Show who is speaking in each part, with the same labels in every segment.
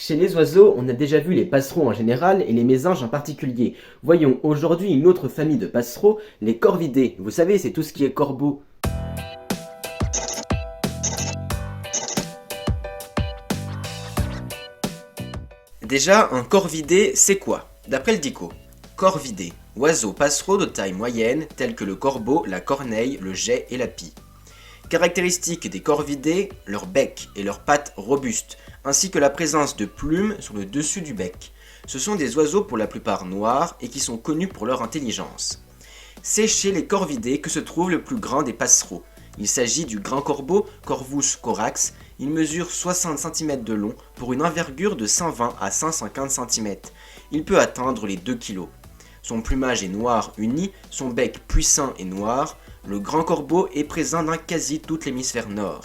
Speaker 1: Chez les oiseaux, on a déjà vu les passereaux en général et les mésanges en particulier. Voyons aujourd'hui une autre famille de passereaux, les corvidés. Vous savez, c'est tout ce qui est corbeau. Déjà, un corvidé, c'est quoi? D'après le dico, corvidé, oiseau passereau de taille moyenne tels que le corbeau, la corneille, le geai et la pie. Caractéristiques des corvidés, leur bec et leurs pattes robustes, ainsi que la présence de plumes sur le dessus du bec. Ce sont des oiseaux pour la plupart noirs et qui sont connus pour leur intelligence. C'est chez les corvidés que se trouve le plus grand des passereaux. Il s'agit du grand corbeau, Corvus corax. Il mesure 60 cm de long pour une envergure de 120 à 150 cm. Il peut atteindre les 2 kg. Son plumage est noir uni, son bec puissant et noir. Le grand corbeau est présent dans quasi tout l'hémisphère nord.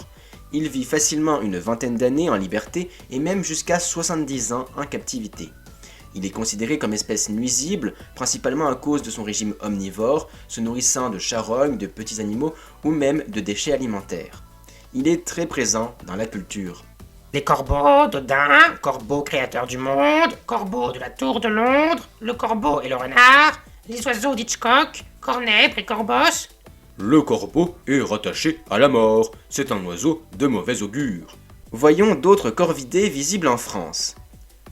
Speaker 1: Il vit facilement une vingtaine d'années en liberté et même jusqu'à 70 ans en captivité. Il est considéré comme espèce nuisible, principalement à cause de son régime omnivore, se nourrissant de charognes, de petits animaux ou même de déchets alimentaires. Il est très présent dans la culture.
Speaker 2: Les corbeaux d'Odin, corbeau créateur du monde, corbeau de la tour de Londres, le corbeau et le renard, les oiseaux d'Hitchcock, cornèbres et corbos.
Speaker 3: Le corbeau est rattaché à la mort. C'est un oiseau de mauvais augure.
Speaker 1: Voyons d'autres corvidés visibles en France.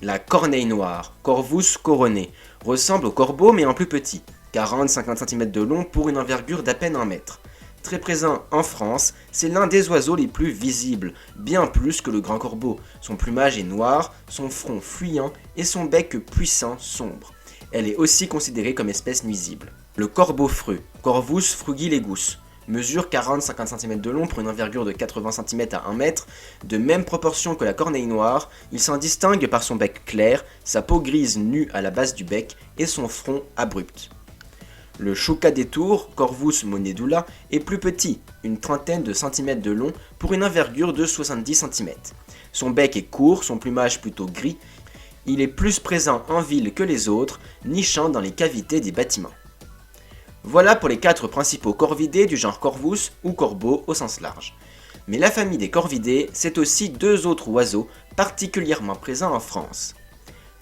Speaker 1: La corneille noire, Corvus coroné, ressemble au corbeau mais en plus petit, 40-50 cm de long pour une envergure d'à peine 1 mètre. Très présent en France, c'est l'un des oiseaux les plus visibles, bien plus que le grand corbeau. Son plumage est noir, son front fuyant et son bec puissant sombre. Elle est aussi considérée comme espèce nuisible. Le corbeau freux, Corvus frugilegus, mesure 40-50 cm de long pour une envergure de 80 cm à 1 mètre, de même proportion que la corneille noire. Il s'en distingue par son bec clair, sa peau grise nue à la base du bec et son front abrupt. Le chouca des tours, Corvus monedula, est plus petit, une trentaine de centimètres de long pour une envergure de 70 cm. Son bec est court, son plumage plutôt gris. Il est plus présent en ville que les autres, nichant dans les cavités des bâtiments. Voilà pour les 4 principaux corvidés du genre Corvus ou corbeau au sens large. Mais la famille des corvidés, c'est aussi 2 autres oiseaux particulièrement présents en France.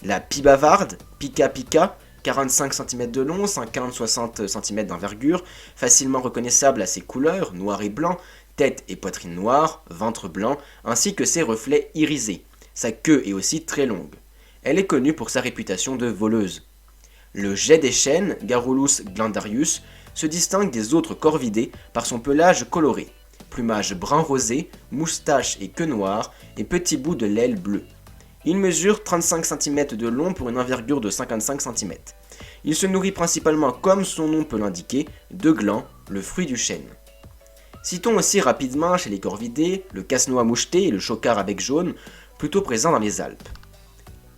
Speaker 1: La pie bavarde, Pica pica, 45 cm de long, 50-60 cm d'envergure, facilement reconnaissable à ses couleurs, noir et blanc, tête et poitrine noire, ventre blanc, ainsi que ses reflets irisés. Sa queue est aussi très longue. Elle est connue pour sa réputation de voleuse. Le geai des chênes, Garrulus glandarius, se distingue des autres corvidés par son pelage coloré, plumage brun rosé, moustache et queue noire et petits bouts de l'aile bleue. Il mesure 35 cm de long pour une envergure de 55 cm. Il se nourrit principalement, comme son nom peut l'indiquer, de glands, le fruit du chêne. Citons aussi rapidement chez les corvidés le casse-noix moucheté et le chocard à bec jaune, plutôt présents dans les Alpes.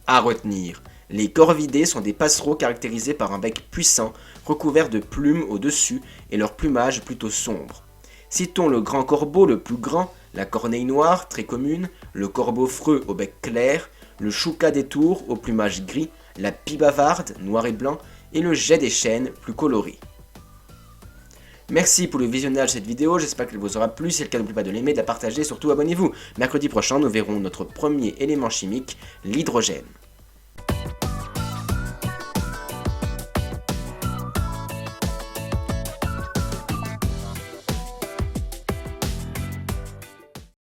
Speaker 1: À retenir, les corvidés sont des passereaux caractérisés par un bec puissant, recouvert de plumes au-dessus et leur plumage plutôt sombre. Citons le grand corbeau le plus grand, la corneille noire très commune, le corbeau freux au bec clair, le chouca des tours au plumage gris, la pie bavarde noir et blanc et le geai des chênes plus coloré. Merci pour le visionnage de cette vidéo, j'espère qu'elle vous aura plu. Si c'est le cas, n'oubliez pas de l'aimer, de la partager, surtout abonnez-vous. Mercredi prochain, nous verrons notre premier élément chimique, l'hydrogène.